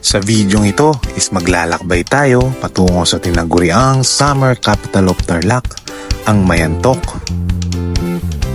Sa videong ito is maglalakbay tayo patungo sa tinaguriang Summer Capital of Tarlac, ang Mayantok,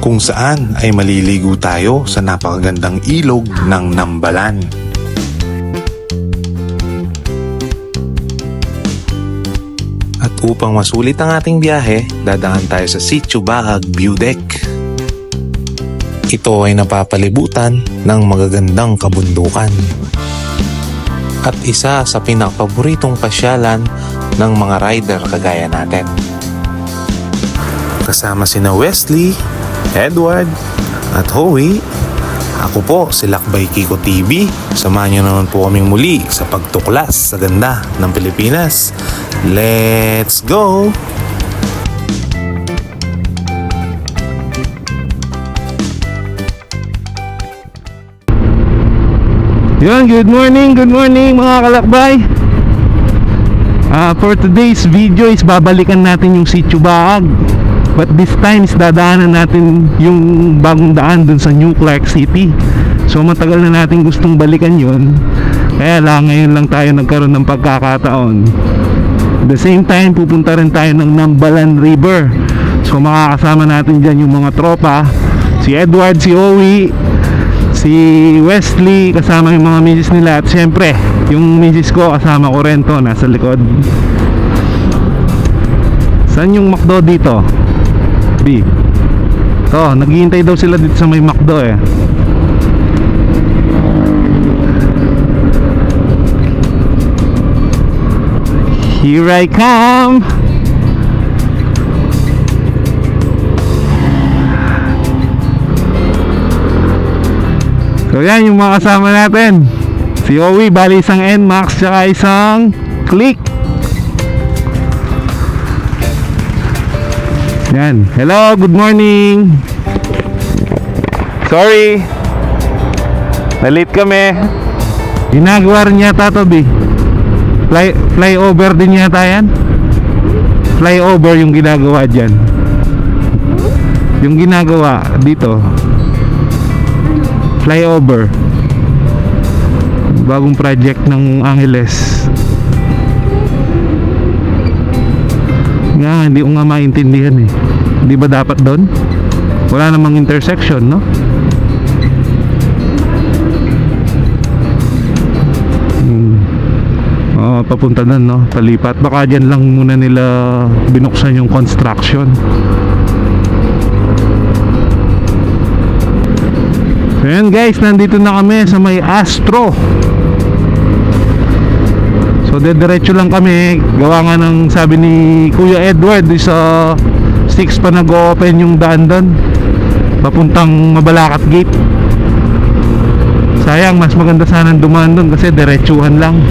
kung saan ay maliligo tayo sa napakagandang ilog ng Nambalan. At upang masulit ang ating biyahe, dadaan tayo sa Sitio Bahag View Deck. Ito ay napapalibutan ng magagandang kabundukan at isa sa pinakapaboritong pasyalan ng mga rider kagaya natin. Kasama sina Wesley, Edward at Howie, ako po si Lakbay Kiko TV. Samahan niyo naman po kaming muli sa pagtuklas sa ganda ng Pilipinas. Let's go! Yun, good morning mga kalakbay. For today's video is babalikan natin yung Sitio Bahag. But this time is dadaanan natin yung bagong daan dun sa New Clark City. So matagal na natin gustong balikan yun, kaya lang ngayon lang tayo nagkaroon ng pagkakataon. At the same time, pupunta rin tayo ng Nambalan River. So makakasama natin dyan yung mga tropa, si Edward, si Owie, si Wesley, kasama yung mga misis nila. At syempre, yung misis ko kasama ko rin to, nasa likod. Saan yung McDo dito? B. To, naghihintay daw sila dito sa may McDo eh. Here I come. So yan yung mga kasama natin. Si Owie, bali isang NMAX tsaka isang Click. Yan. Hello, good morning. Sorry, nalit kami. Ginagawa rin yata to, B. Flyover din yata yan. Flyover yung ginagawa dyan. Yung ginagawa dito, flyover. Bagong project ng Angeles. Nga, hindi ko nga maintindihan eh. Di ba dapat doon? Wala namang intersection, no? Papunta doon, no? Palipat. Baka dyan lang muna nila binuksan yung construction. Ayan guys, nandito na kami sa may Astro. So diretso lang kami. Gawa nga ng sabi ni Kuya Edward, sa 6 pa nag-open yung daan doon papuntang Mabalacat Gate. Sayang, mas maganda sana dumaan doon kasi diretsuhan lang.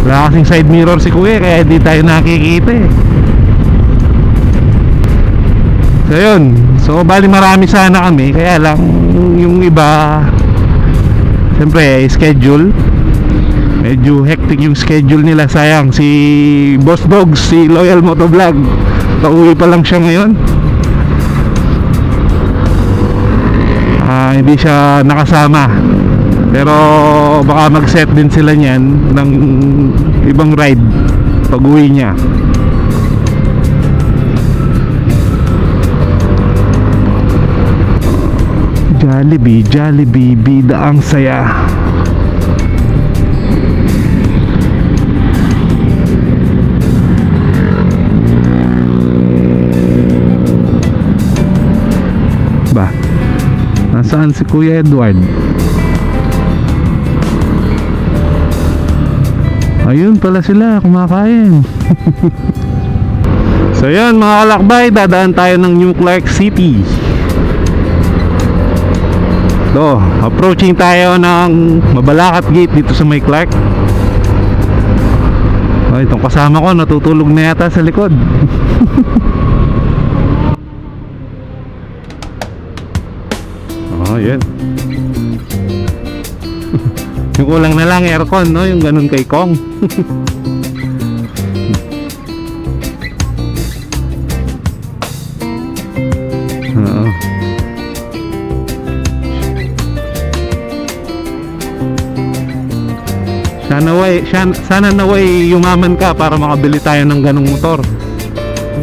Wala kasing side mirror si Kuya, kaya di tayo nakikita eh. So yun, so bali marami sana kami, kaya lang yung iba siyempre schedule, medyo hectic yung schedule nila. Sayang, si Boss Dogs, si Loyal Motovlog, pauwi pa lang siya ngayon. Hindi siya nakasama, pero baka mag-set din sila niyan ng ibang ride pag uwi niya. Jollibee, Jollibee, bida ang saya. Ba, nasaan si Kuya Edward? Ayun pala sila, kumakain. So yun mga kalakbay, dadaan tayo ng New Clark City. So, approaching tayo ng Mabalacat Gate dito sa may Clark. Oh, itong kasama ko natutulog na yata sa likod. Oh, yan. Yung kulang na lang aircon, no? Yung ganun kay Kong. Oo. Sana naway yumaman ka para makabili tayo ng ganong motor.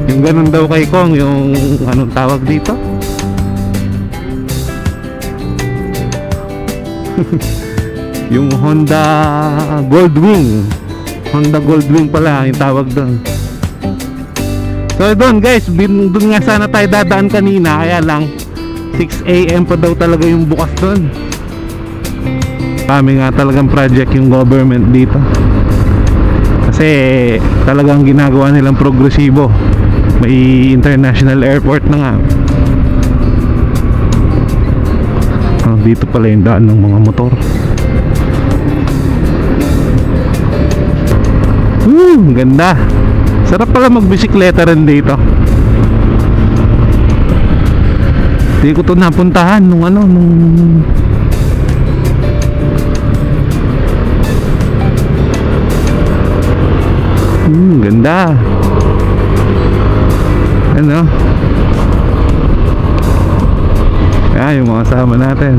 Yung ganon daw kay Kong, yung anong tawag dito? Yung Honda Goldwing. Honda Goldwing pala yung tawag doon. So doon guys, doon nga sana tayo dadaan kanina, kaya lang 6 AM pa daw talaga yung bukas doon. Kami nga talagang project yung government dito. Kasi talagang ginagawa nilang progresibo. May international airport na nga. Dito pala yung daan ng mga motor. Ganda. Sarap pala magbisikleta rin dito. Hindi ko to napuntahan nung ganda. Ano? Yung mga kasama natin.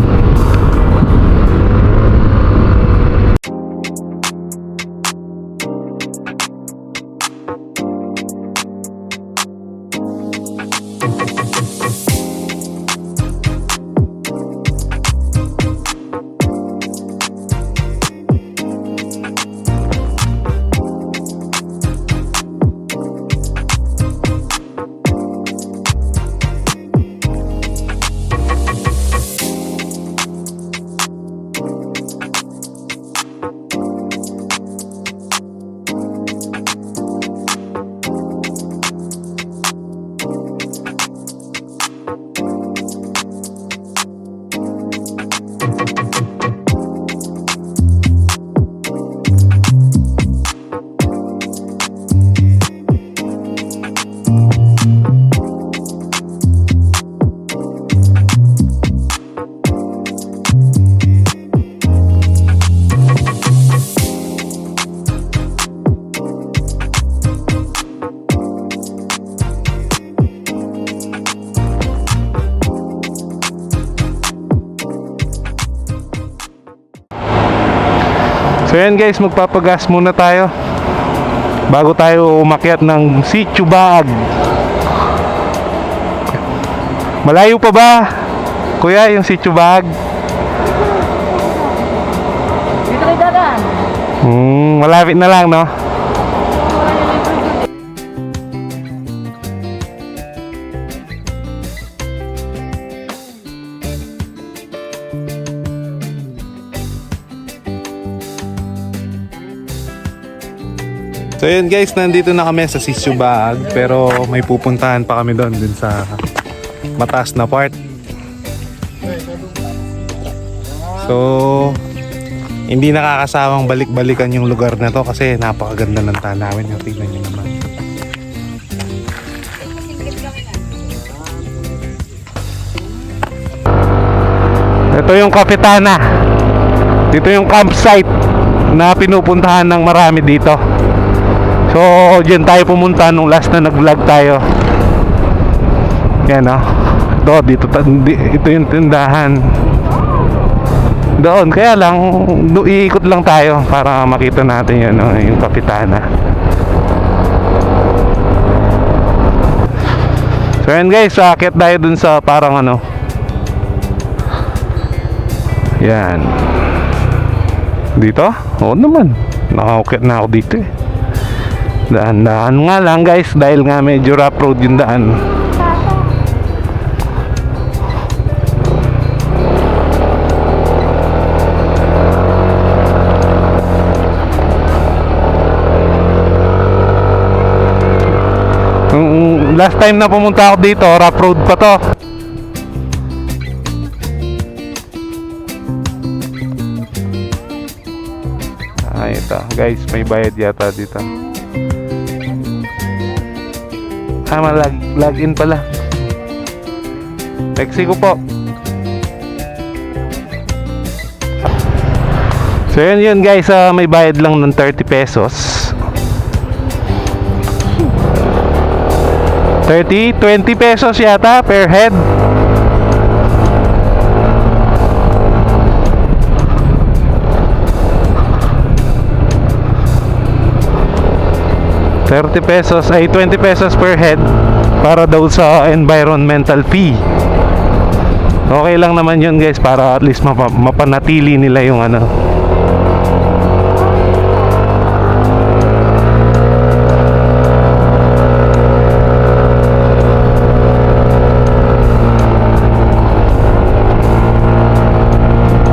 So yan guys, magpapagas muna tayo bago tayo umakyat ng Sitio Baag. Malayo pa ba, kuya, yung Sitio Baag? Dito kayo dadaan. Malapit na lang, no? So yun guys, nandito na kami sa Sitio Baag, pero may pupuntahan pa kami doon sa mataas na part. So hindi nakakasawang balik-balikan yung lugar na to kasi napakaganda ng tanawin. Yung tingnan nyo naman. Ito yung Kapitana. Dito yung campsite na pinupuntahan ng marami dito. So, dyan tayo pumunta nung last na nag-vlog tayo. Yan, oh. Ito yung tindahan. Doon, kaya lang, iikot lang tayo para makita natin yun, yung Kapitana. So, yan guys, aakyat tayo dun sa parang yan. Dito? Oo naman. Nakaukyat na ako dito eh. Dahan-dahan nga lang guys dahil nga medyo rough road yung daan. Last time na pumunta ako dito, rough road pa to. Ito guys, may bayad yata dito. Log-in pala. Mexico po. So yun guys, may bayad lang ng 30 pesos. 20 pesos yata per head. 30 pesos ay 20 pesos per head para daw sa environmental fee. Okay lang naman yun guys, para at least mapanatili nila yung ano.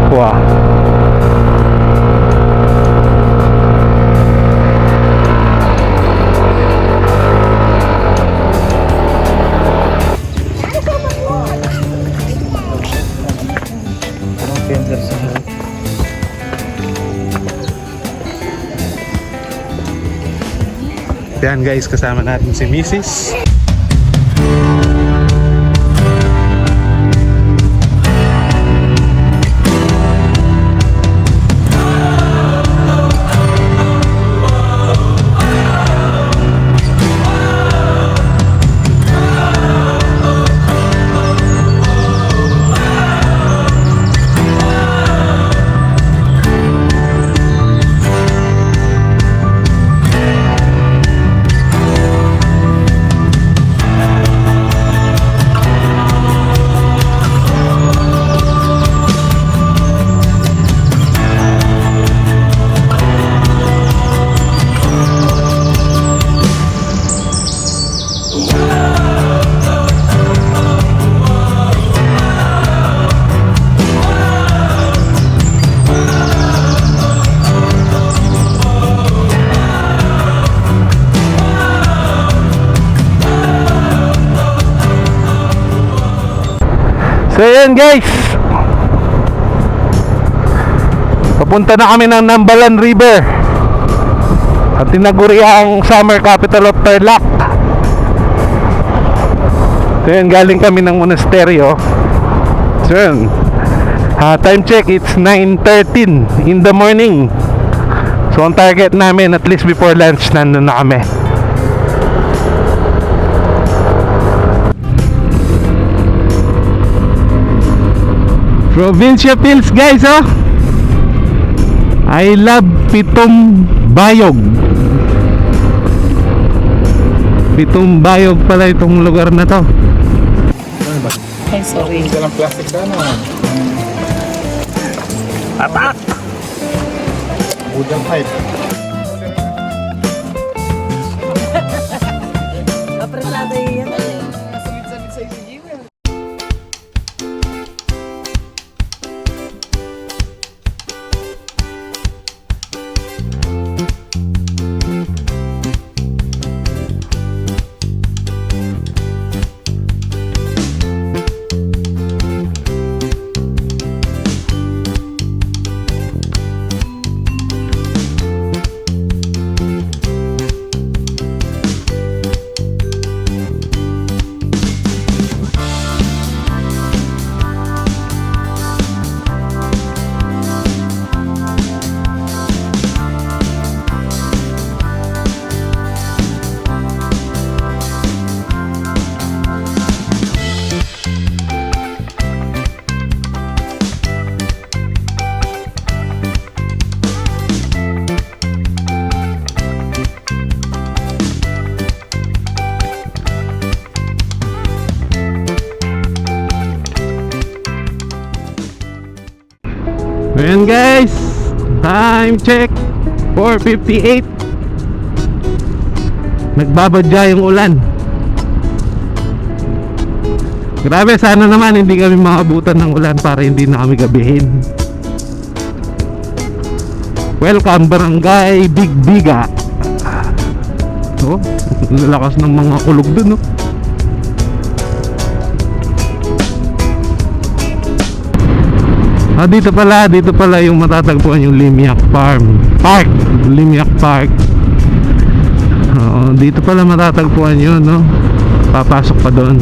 Wow. Yan guys, kasama natin si Mrs. So yan guys, papunta na kami ng Nambalan River at tinaguri ang summer capital of Tarlac. So yan, galing kami ng monasteryo. So yan, time check, it's 9:13 in the morning. So ang target namin, at least before lunch, nandun na kami. Provincia Pills guys, oh. I love Pitong Bayog. Pitong Bayog pala itong lugar na to. Ay, sorry. Dalang plastic ka na. Atak! Udang pipe. Kapresado yan. Ayan guys, time check 4:58. Nagbabadya yung ulan. Grabe, sana naman hindi kami makabutan ng ulan para hindi na kami gabihin. Welcome Barangay Big Biga. Oh, lalakas ng mga kulog dun, no? Dito pala yung matatagpuan yung Limiak Park. Limiak Park. Dito pala matatagpuan yun, no? Papasok pa doon.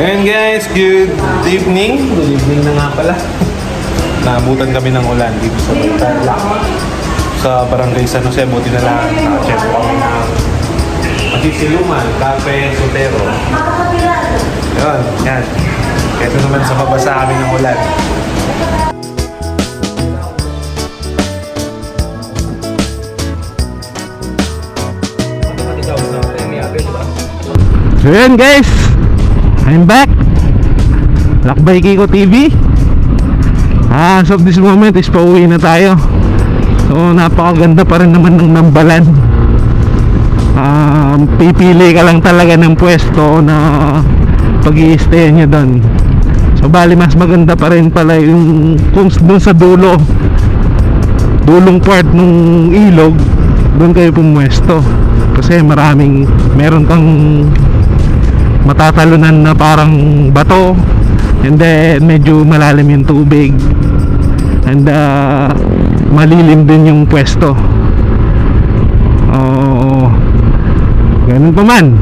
Ayan guys, good evening. Good evening na nga pala. Naabutan kami ng ulan dito sa Tarlac. sa Barangay San Jose. Buti na lang nakacheck po kami na Matisiluman, Cafe Sotero. Yun, yan. Ito naman sa babasa kami ng ulan. So yun guys, I'm back. Lakbay Kiko TV. As of this moment is pauwi na tayo. So napakaganda pa rin naman ng Nambalan. Pipili ka lang talaga ng pwesto na pag-i-stay nyo doon. So bali mas maganda pa rin pala yung kung doon sa dulong part ng ilog, doon kayo pumwesto. Kasi meron kang matatalunan na parang bato, and then medyo malalim yung tubig, and malilim din yung pwesto. Ganun pa man,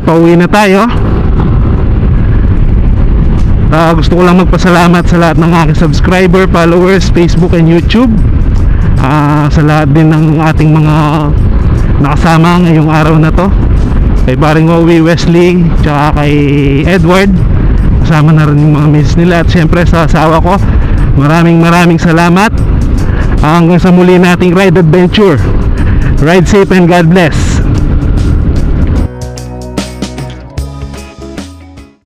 pauwi na tayo. Gusto ko lang magpasalamat sa lahat ng aking subscriber, followers, Facebook and YouTube, sa lahat din ng ating mga nakasama ngayong araw na to, kay paring Owie, Wesley, tsaka kay Edward. Kasama na rin yung mga miss nila. At syempre sa asawa ko, maraming salamat. Hanggang sa muli nating ride adventure. Ride safe and God bless.